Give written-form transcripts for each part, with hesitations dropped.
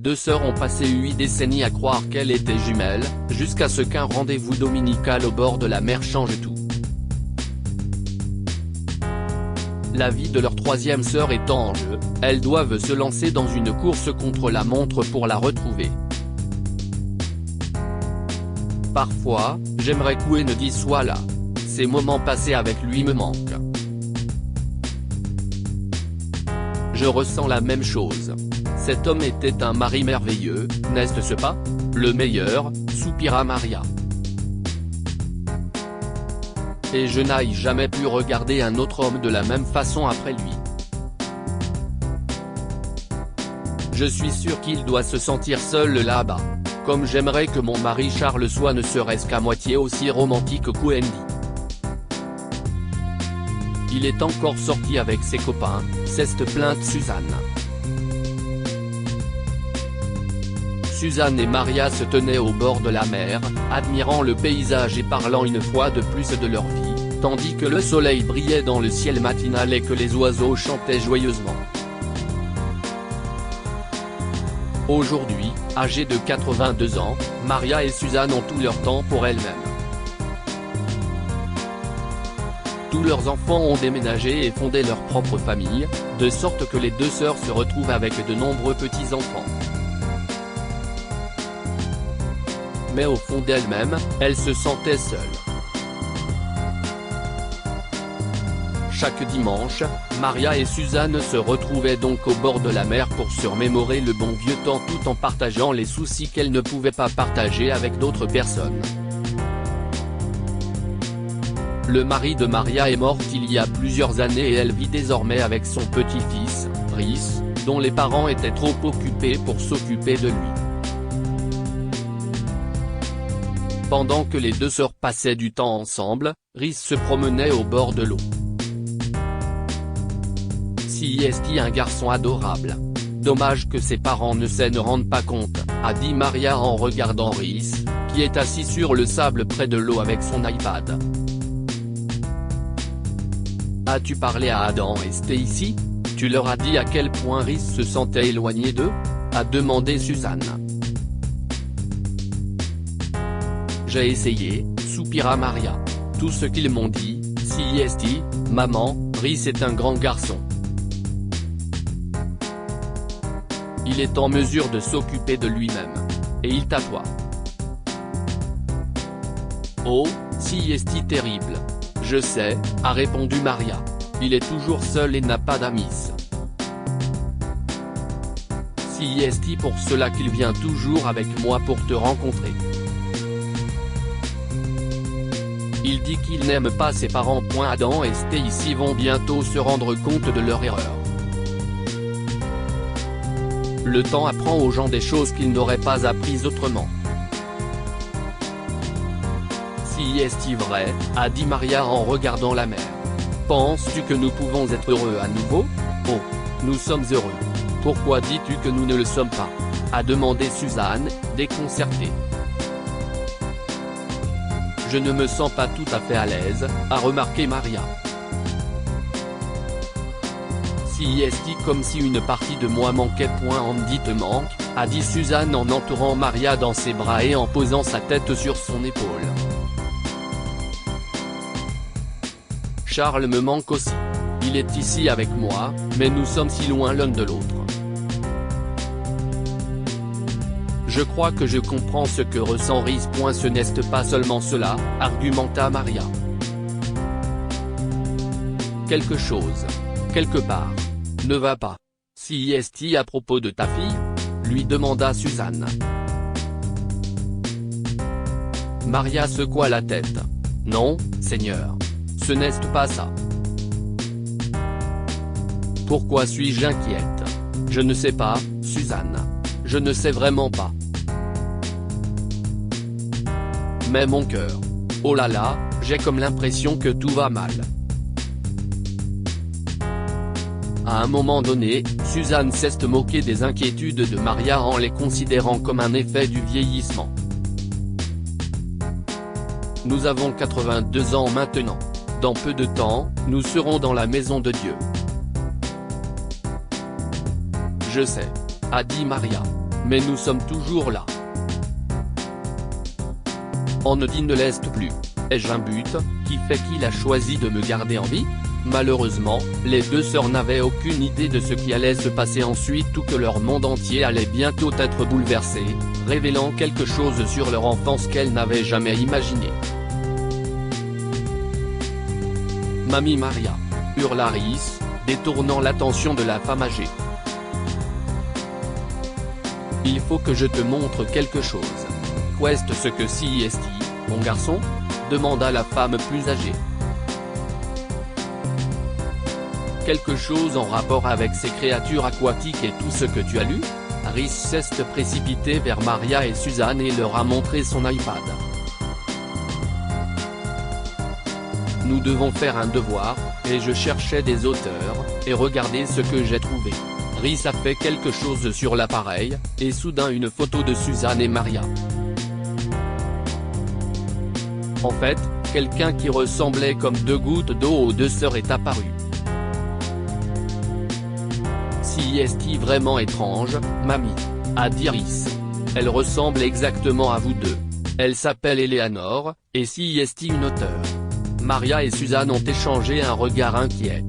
deux sœurs ont passé 8 décennies à croire qu'elles étaient jumelles, jusqu'à ce qu'un rendez-vous dominical au bord de la mer change tout. La vie de leur troisième sœur est en jeu, elles doivent se lancer dans une course contre la montre pour la retrouver. Parfois, j'aimerais qu'Wendy soit là. Ces moments passés avec lui me manquent. Je ressens la même chose. Cet homme était un mari merveilleux, n'est-ce pas? Le meilleur, soupira Maria. Et je n'ai jamais pu regarder un autre homme de la même façon après lui. Je suis sûr qu'il doit se sentir seul là-bas. Comme j'aimerais que mon mari Charles soit ne serait-ce qu'à moitié aussi romantique qu'Wendy. Il est encore sorti avec ses copains, s'est plainte Suzanne. Suzanne et Maria se tenaient au bord de la mer, admirant le paysage et parlant une fois de plus de leur vie, tandis que le soleil brillait dans le ciel matinal et que les oiseaux chantaient joyeusement. Aujourd'hui, âgée de 82 ans, Maria et Suzanne ont tout leur temps pour elles-mêmes. Tous leurs enfants ont déménagé et fondé leur propre famille, de sorte que les deux sœurs se retrouvent avec de nombreux petits-enfants. Mais au fond d'elles-mêmes, elles se sentaient seules. Chaque dimanche, Maria et Suzanne se retrouvaient donc au bord de la mer pour se remémorer le bon vieux temps tout en partageant les soucis qu'elles ne pouvaient pas partager avec d'autres personnes. Le mari de Maria est mort il y a plusieurs années et elle vit désormais avec son petit-fils, Rhys, dont les parents étaient trop occupés pour s'occuper de lui. Pendant que les deux sœurs passaient du temps ensemble, Rhys se promenait au bord de l'eau. C'est un garçon adorable. Dommage que ses parents ne rendent pas compte, a dit Maria en regardant Rhys, qui est assis sur le sable près de l'eau avec son iPad. As-tu parlé à Adam et Stacy? Tu leur as dit à quel point Rhys se sentait éloigné d'eux? A demandé Suzanne. J'ai essayé, soupira Maria. Tout ce qu'ils m'ont dit, maman, Rhys est un grand garçon. Il est en mesure de s'occuper de lui-même. Et il t'attend. Oh, terrible. Je sais, a répondu Maria. Il est toujours seul et n'a pas d'amis. Pour cela qu'il vient toujours avec moi pour te rencontrer. Il dit qu'il n'aime pas ses parents. Adam et Stacy vont bientôt se rendre compte de leur erreur. Le temps apprend aux gens des choses qu'ils n'auraient pas apprises autrement. Vrai, a dit Maria en regardant la mer. Penses-tu que nous pouvons être heureux à nouveau? Oh, nous sommes heureux. Pourquoi dis-tu que nous ne le sommes pas? A demandé Suzanne, déconcertée. Je ne me sens pas tout à fait à l'aise, a remarqué Maria. Comme si une partie de moi manquait. Andy te manque, a dit Suzanne en entourant Maria dans ses bras et en posant sa tête sur son épaule. Charles me manque aussi. Il est ici avec moi, mais nous sommes si loin l'un de l'autre. Je crois que je comprends ce que ressent Rhys. Ce n'est pas seulement cela, argumenta Maria. Quelque chose, quelque part, ne va pas. À propos de ta fille? Lui demanda Suzanne. Maria secoua la tête. Non, Seigneur. Ce n'est pas ça. Pourquoi suis-je inquiète? Je ne sais pas, Suzanne. Je ne sais vraiment pas. Mais mon cœur. Oh là là, j'ai comme l'impression que tout va mal. À un moment donné, Suzanne s'est moquée des inquiétudes de Maria en les considérant comme un effet du vieillissement. Nous avons 82 ans maintenant. Dans peu de temps, nous serons dans la maison de Dieu. Je sais, a dit Maria. mais nous sommes toujours là. Andy ne l'est plus. Ai-je un but, qui fait qu'il a choisi de me garder en vie? Malheureusement, les deux sœurs n'avaient aucune idée de ce qui allait se passer ensuite ou que leur monde entier allait bientôt être bouleversé, révélant quelque chose sur leur enfance qu'elles n'avaient jamais imaginé. Mamie Maria, hurla Rhys, détournant l'attention de la femme âgée. Il faut que je te montre quelque chose. Qu'est-ce ce que CIST, mon garçon? Demanda la femme plus âgée. Quelque chose en rapport avec ces créatures aquatiques et tout ce que tu as lu? Rhys s'est précipité vers Maria et Suzanne et leur a montré son iPad. Nous devons faire un devoir, et je cherchais des auteurs, et regardez ce que j'ai trouvé. Rhys a fait quelque chose sur l'appareil, et soudain une photo de Suzanne et Maria. En fait, quelqu'un qui ressemblait comme deux gouttes d'eau aux deux sœurs est apparu. CIST vraiment étrange, mamie, a dit Rhys. Elle ressemble exactement à vous deux. Elle s'appelle Eleanor, et CIST une auteure. Maria et Suzanne ont échangé un regard inquiet.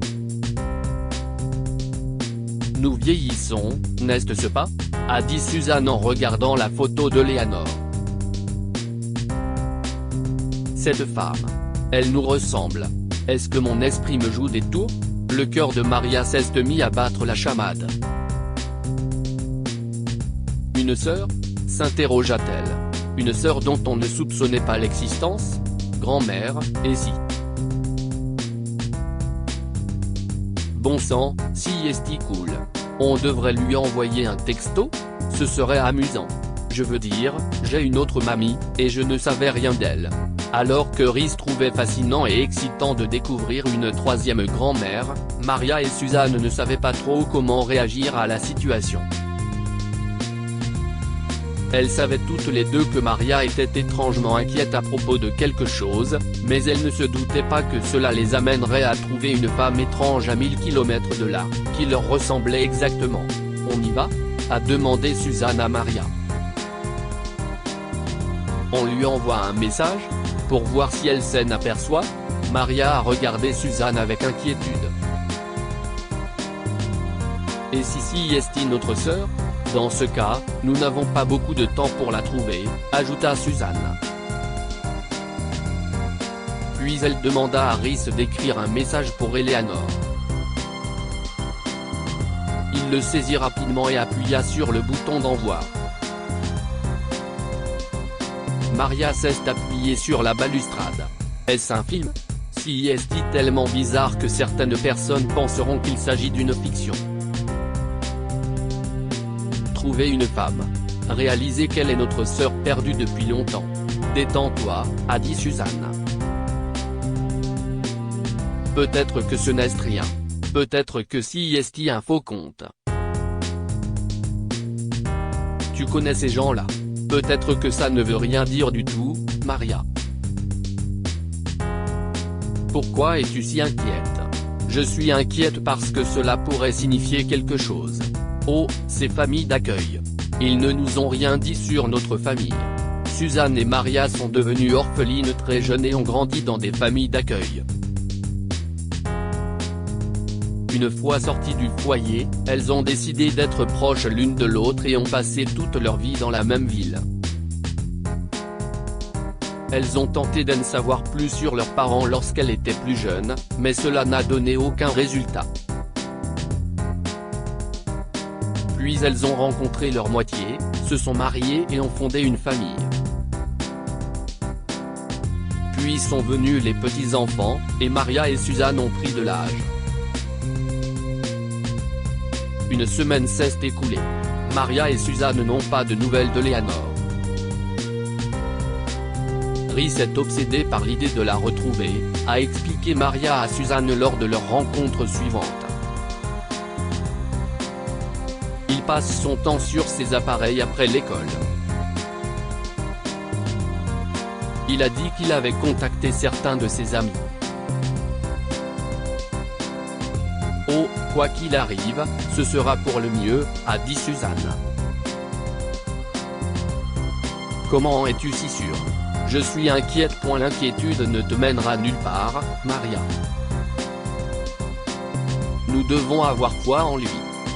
Nous vieillissons, n'est-ce pas? A dit Suzanne en regardant la photo de Eleanor. Cette femme. Elle nous ressemble. Est-ce que mon esprit me joue des tours? Le cœur de Maria s'est mis à battre la chamade. Une sœur? S'interrogea-t-elle. Une sœur dont on ne soupçonnait pas l'existence? Grand-mère, et si? Bon sang, CIST cool. On devrait lui envoyer un texto? Ce serait amusant. Je veux dire, j'ai une autre mamie, et je ne savais rien d'elle. Alors que Rhys trouvait fascinant et excitant de découvrir une troisième grand-mère, Maria et Suzanne ne savaient pas trop comment réagir à la situation. Elles savaient toutes les deux que Maria était étrangement inquiète à propos de quelque chose, mais elles ne se doutaient pas que cela les amènerait à trouver une femme étrange à 1000 km de là, qui leur ressemblait exactement. On y va? A demandé Suzanne à Maria. On lui envoie un message? Pour voir si elle s'en aperçoit? Maria a regardé Suzanne avec inquiétude. Et si CIST notre sœur? Dans ce cas, nous n'avons pas beaucoup de temps pour la trouver, ajouta Suzanne. Puis elle demanda à Rhys d'écrire un message pour Eleanor. Il le saisit rapidement et appuya sur le bouton d'envoi. Maria s'est appuyée sur la balustrade. Est-ce un film? CIST tellement bizarre que certaines personnes penseront qu'il s'agit d'une fiction. Trouver une femme. Réaliser qu'elle est notre sœur perdue depuis longtemps. Détends-toi, a dit Suzanne. Peut-être que ce n'est rien. Peut-être que CIST un faux compte. Tu connais ces gens-là. Peut-être que ça ne veut rien dire du tout, Maria. Pourquoi es-tu si inquiète? Je suis inquiète parce que cela pourrait signifier quelque chose. Oh, ces familles d'accueil. Ils ne nous ont rien dit sur notre famille. Suzanne et Maria sont devenues orphelines très jeunes et ont grandi dans des familles d'accueil. Une fois sorties du foyer, elles ont décidé d'être proches l'une de l'autre et ont passé toute leur vie dans la même ville. Elles ont tenté d'en savoir plus sur leurs parents lorsqu'elles étaient plus jeunes, mais cela n'a donné aucun résultat. Puis elles ont rencontré leur moitié, se sont mariées et ont fondé une famille. Puis sont venus les petits-enfants, et Maria et Suzanne ont pris de l'âge. Une semaine s'est écoulée. Maria et Suzanne n'ont pas de nouvelles de Eleanor. Rhys est obsédé par l'idée de la retrouver, a expliqué Maria à Suzanne lors de leur rencontre suivante. Il passe son temps sur ses appareils après l'école. Il a dit qu'il avait contacté certains de ses amis. Oh, quoi qu'il arrive, ce sera pour le mieux, a dit Suzanne. Comment en es-tu si sûr? Je suis inquiète. L'inquiétude ne te mènera nulle part, Maria. Nous devons avoir foi en lui.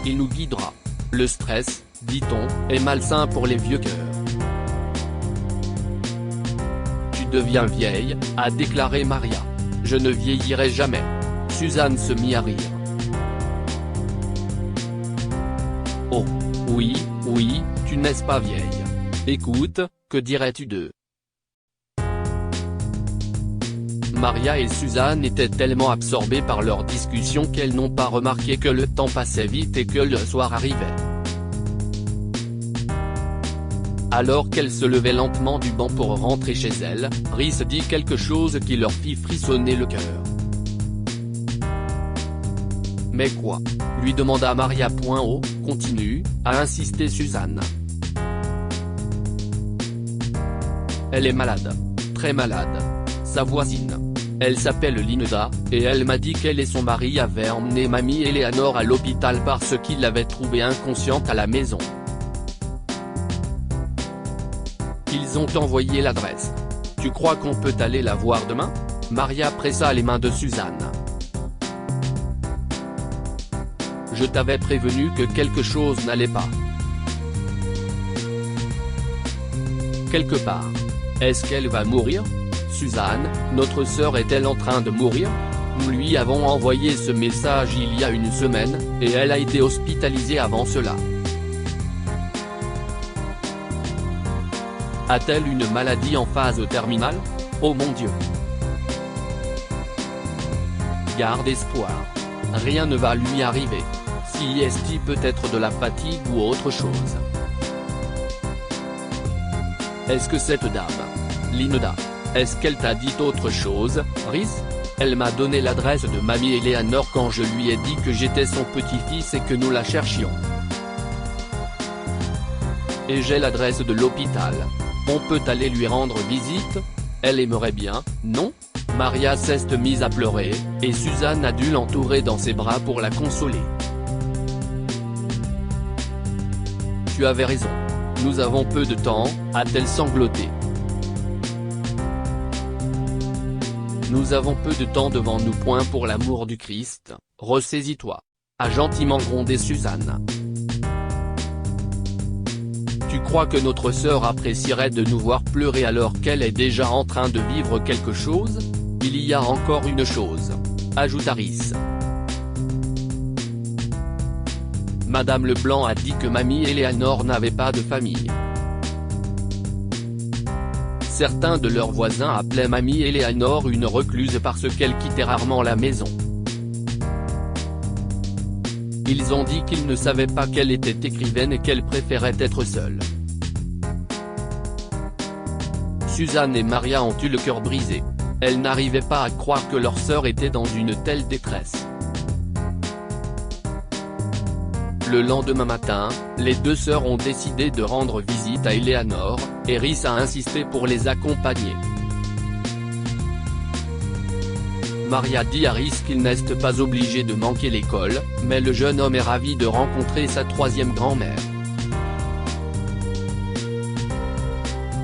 Il nous guidera. Le stress, dit-on, est malsain pour les vieux cœurs. Tu deviens vieille, a déclaré Maria. Je ne vieillirai jamais. Suzanne se mit à rire. Oh, oui, tu n'es pas vieille. Écoute, que dirais-tu d'eux? Maria et Suzanne étaient tellement absorbées par leur discussion qu'elles n'ont pas remarqué que le temps passait vite et que le soir arrivait. Alors qu'elles se levaient lentement du banc pour rentrer chez elles, Rhys dit quelque chose qui leur fit frissonner le cœur. Mais quoi? Lui demanda Maria. Continue, a insisté Suzanne. Elle est malade. Très malade. Sa voisine. Elle s'appelle Linda, et elle m'a dit qu'elle et son mari avaient emmené mamie Eleanor à l'hôpital parce qu'ils l'avaient trouvée inconsciente à la maison. Ils ont envoyé l'adresse. Tu crois qu'on peut aller la voir demain? Maria pressa les mains de Suzanne. Je t'avais prévenu que quelque chose n'allait pas. Quelque part. Est-ce qu'elle va mourir? Suzanne, notre sœur est-elle en train de mourir? Nous lui avons envoyé ce message il y a une semaine, et elle a été hospitalisée avant cela. A-t-elle une maladie en phase terminale? Oh mon Dieu! Garde espoir. Rien ne va lui arriver. Si est-il peut-être de la fatigue ou autre chose? Est-ce que cette dame, Linda, est-ce qu'elle t'a dit autre chose, Rhys? Elle m'a donné l'adresse de mamie Eleanor quand je lui ai dit que j'étais son petit-fils et que nous la cherchions. Et j'ai l'adresse de l'hôpital. On peut aller lui rendre visite? Elle aimerait bien, non? Maria s'est mise à pleurer, et Suzanne a dû l'entourer dans ses bras pour la consoler. Tu avais raison. Nous avons peu de temps, a-t-elle sangloté. Nous avons peu de temps devant nous. Pour l'amour du Christ, ressaisis-toi. A gentiment grondé Suzanne. Tu crois que notre sœur apprécierait de nous voir pleurer alors qu'elle est déjà en train de vivre quelque chose? Il y a encore une chose, ajouta Rhys. Madame Leblanc a dit que mamie Eleanor n'avait pas de famille. Certains de leurs voisins appelaient mamie Eleanor une recluse parce qu'elle quittait rarement la maison. Ils ont dit qu'ils ne savaient pas qu'elle était écrivaine et qu'elle préférait être seule. Suzanne et Maria ont eu le cœur brisé. Elles n'arrivaient pas à croire que leur sœur était dans une telle détresse. Le lendemain matin, les deux sœurs ont décidé de rendre visite à Eleanor, et Rhys a insisté pour les accompagner. Maria dit à Rhys qu'il n'est pas obligé de manquer l'école, mais le jeune homme est ravi de rencontrer sa troisième grand-mère.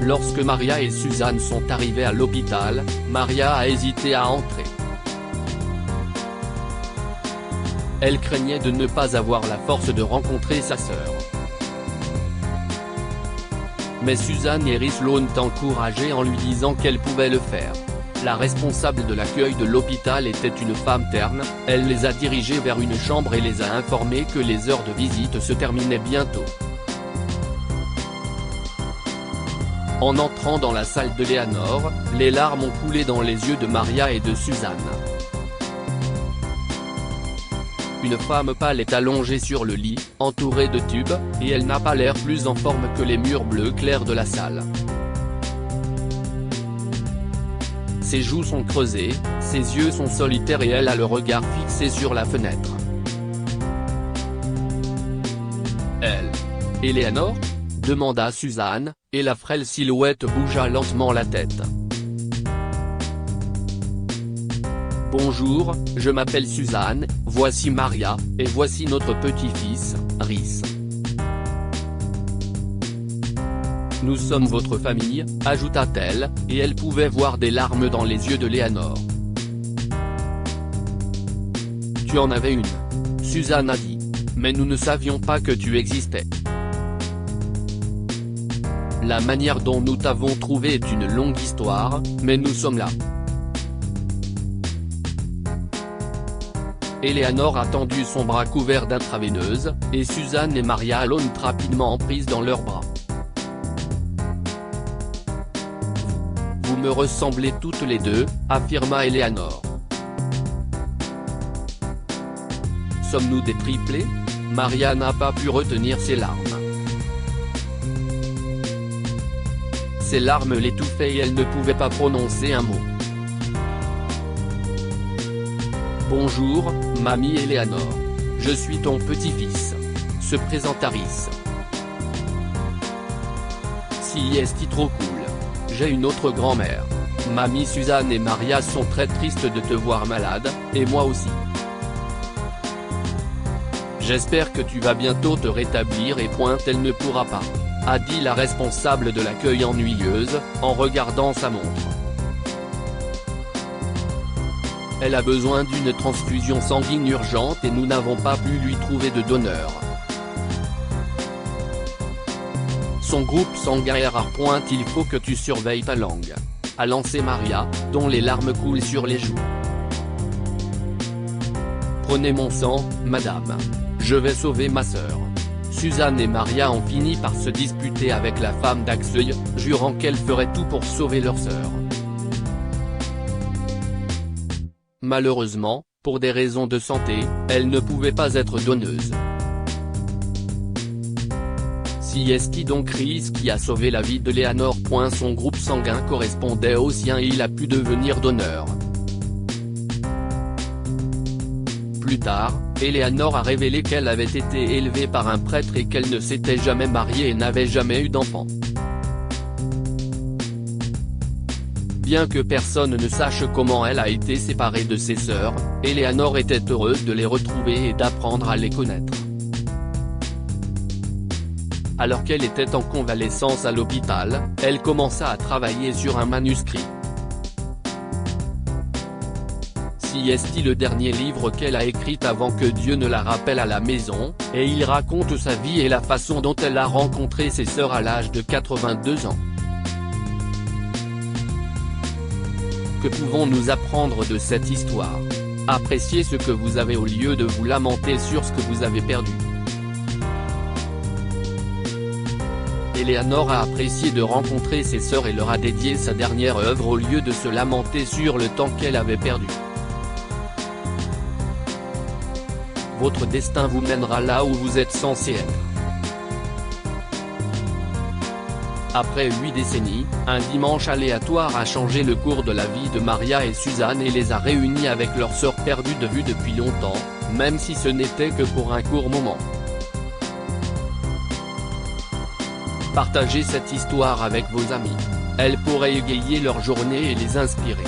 Lorsque Maria et Suzanne sont arrivées à l'hôpital, Maria a hésité à entrer. Elle craignait de ne pas avoir la force de rencontrer sa sœur. Mais Suzanne et Rhys l'ont encouragée en lui disant qu'elle pouvait le faire. La responsable de l'accueil de l'hôpital était une femme terne, elle les a dirigés vers une chambre et les a informés que les heures de visite se terminaient bientôt. En entrant dans la salle de Léanor, les larmes ont coulé dans les yeux de Maria et de Suzanne. Une femme pâle est allongée sur le lit, entourée de tubes, et elle n'a pas l'air plus en forme que les murs bleus clairs de la salle. Ses joues sont creusées, ses yeux sont solitaires et elle a le regard fixé sur la fenêtre. Elle. Eleanor? Demanda Suzanne, et la frêle silhouette bougea lentement la tête. Bonjour, je m'appelle Suzanne, voici Maria, et voici notre petit-fils, Rhys. Nous sommes votre famille, ajouta-t-elle, et elle pouvait voir des larmes dans les yeux de Léanor. Tu en avais une. Suzanne a dit. Mais nous ne savions pas que tu existais. La manière dont nous t'avons trouvé est une longue histoire, mais nous sommes là. Eleanor a tendu son bras couvert d'intraveineuse, et Suzanne et Maria l'ont rapidement prise dans leurs bras. Vous me ressemblez toutes les deux, affirma Eleanor. Sommes-nous des triplés? Maria n'a pas pu retenir ses larmes. Ses larmes l'étouffaient et elle ne pouvait pas prononcer un mot. Bonjour, mamie Eleanor. Je suis ton petit-fils. Se présenta Rhys. Si est trop cool. J'ai une autre grand-mère. Mamie Suzanne et Maria sont très tristes de te voir malade, et moi aussi. J'espère que tu vas bientôt te rétablir et elle ne pourra pas, a dit la responsable de l'accueil ennuyeuse, en regardant sa montre. Elle a besoin d'une transfusion sanguine urgente et nous n'avons pas pu lui trouver de donneur. Son groupe sanguin est rare. Il faut que tu surveilles ta langue, a lancé Maria, dont les larmes coulent sur les joues. Prenez mon sang, madame. Je vais sauver ma sœur. Suzanne et Maria ont fini par se disputer avec la femme d'accueil, jurant qu'elles feraient tout pour sauver leur sœur. Malheureusement, pour des raisons de santé, elle ne pouvait pas être donneuse. Si est donc Rhys qui a sauvé la vie de Léanor. Son groupe sanguin correspondait au sien et il a pu devenir donneur. Plus tard, Eleanor a révélé qu'elle avait été élevée par un prêtre et qu'elle ne s'était jamais mariée et n'avait jamais eu d'enfant. Bien que personne ne sache comment elle a été séparée de ses sœurs, Eleanor était heureuse de les retrouver et d'apprendre à les connaître. Alors qu'elle était en convalescence à l'hôpital, elle commença à travailler sur un manuscrit. Si est le dernier livre qu'elle a écrit avant que Dieu ne la rappelle à la maison, et il raconte sa vie et la façon dont elle a rencontré ses sœurs à l'âge de 82 ans. Que pouvons-nous apprendre de cette histoire? Appréciez ce que vous avez au lieu de vous lamenter sur ce que vous avez perdu. Eleanor a apprécié de rencontrer ses sœurs et leur a dédié sa dernière œuvre au lieu de se lamenter sur le temps qu'elle avait perdu. Votre destin vous mènera là où vous êtes censé être. Après 8 décennies, un dimanche aléatoire a changé le cours de la vie de Maria et Suzanne et les a réunis avec leur sœur perdue de vue depuis longtemps, même si ce n'était que pour un court moment. Partagez cette histoire avec vos amis. Elle pourrait égayer leur journée et les inspirer.